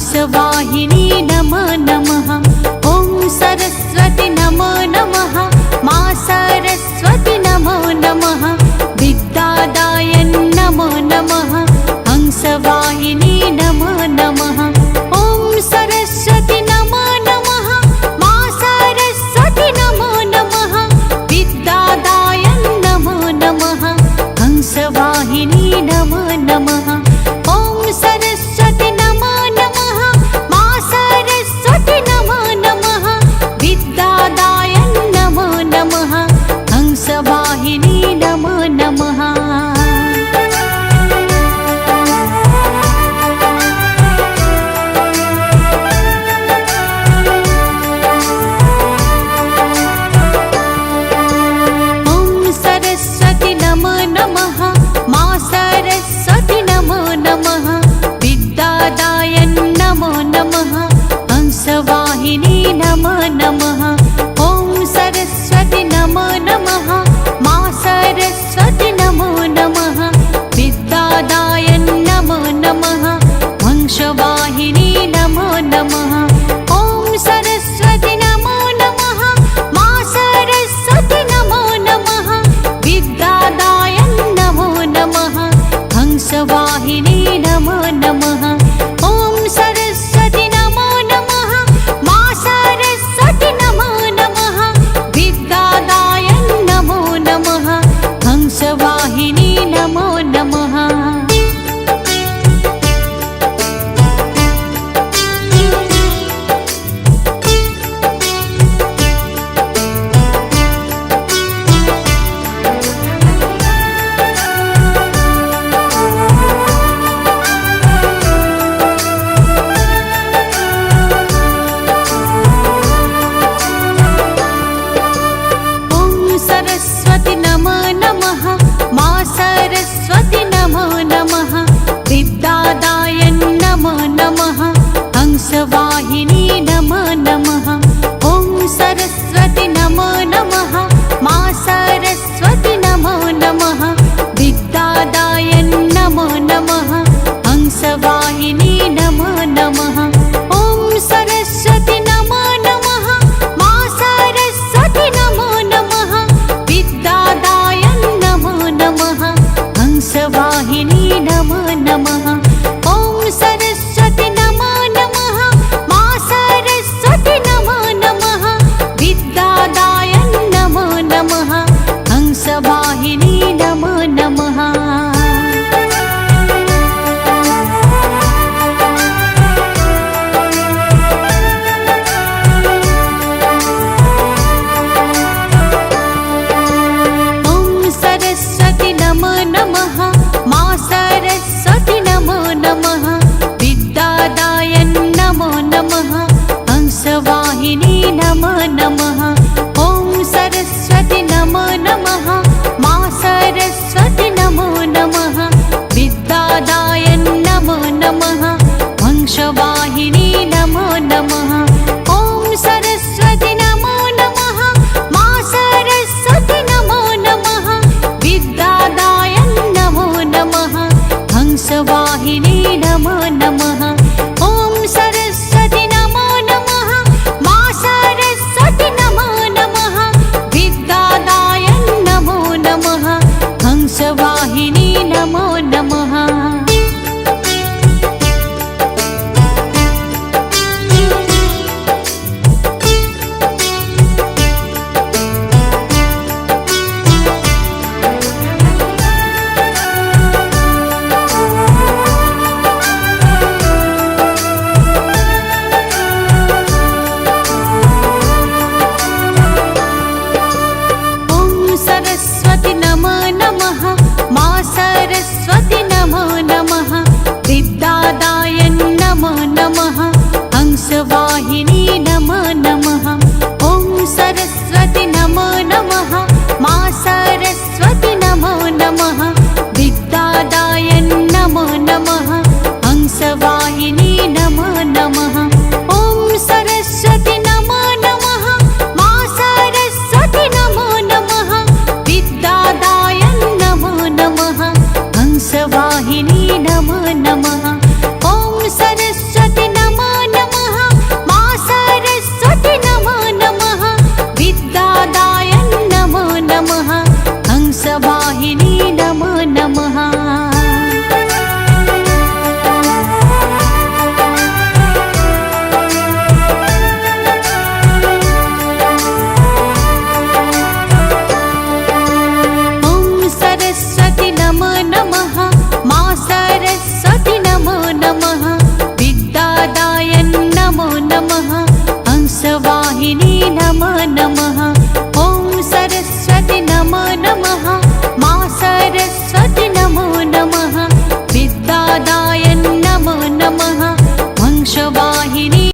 हंसवाहिनी नमो नमः। ॐ सरस्वती नमो नमः। मा सरस्वती नमो नमः। विद्यादाय नमो नमः। हंसवाहिनी नमो नमः। ॐ सरस्वती नमो नमः। मा सरस्वती नमो नमः। विद्यादाय नमो नमः। हंसवाहिनी नमो नमः। ॐ सरस्वती नमो नमः। मा सरस्वती नमो नमः। विद्यादाय नमो नमः। हंसवाहिनी नमो नमः। हंसवाहिनी नमो नमः। ॐ सरस्वती नमो नमः। मा सरस्वती नमो नमः। विद्यादाय नमो नमः। हंसवाहिनी नमो नमः। ॐ सरस्वती नमो नमः। मा सरस्वती नमो नमः। विद्यादाय नमो नमः। हंसवाहिनी नमो नमः। ॐ सरस्वती नमो नमः। मा सरस्वती नमो नमः। विद्यादाय नमो नमः। हंसवाहिनी नमो नमः। सरस्वती नमो नमः। मा सरस्वती नमो नमः। विद्यादाय नमो नमः। हंसवाहिनी नमो नमः। ॐ सरस्वती नमो नमः। मा सरस्वती नमो नमः। विद्यादाय नमो नमः। हंसवाहिनी नमो नमः। ॐ सरस्वती नमो नमः। मा सरस्वती नमो नमः। विद्यादाय नमो नमः। हंसवाहिनी नमो नमः। ॐ सरस्वती नमो नमः। मा सरस्वती नमो नमः। विद्यादाय नमो नमः। हंसवाहिनी नमो नमः। सरस्वती नमो नमः। मा सरस्वती नमो नमः। विद्यादाय नमो नमः। हंसवाहिनी नमो नमः। ॐ सरस्वती नमो नमः। मा सरस्वती नमो नमः। विद्यादाय नमो नमः। हंसवाहिनी नमो नमः। ॐ सरस्वती नमो नमः। मा सरस्वती नमो नमः। विद्यादाय नमो नमः। हंसवाहिनी नमो नमः।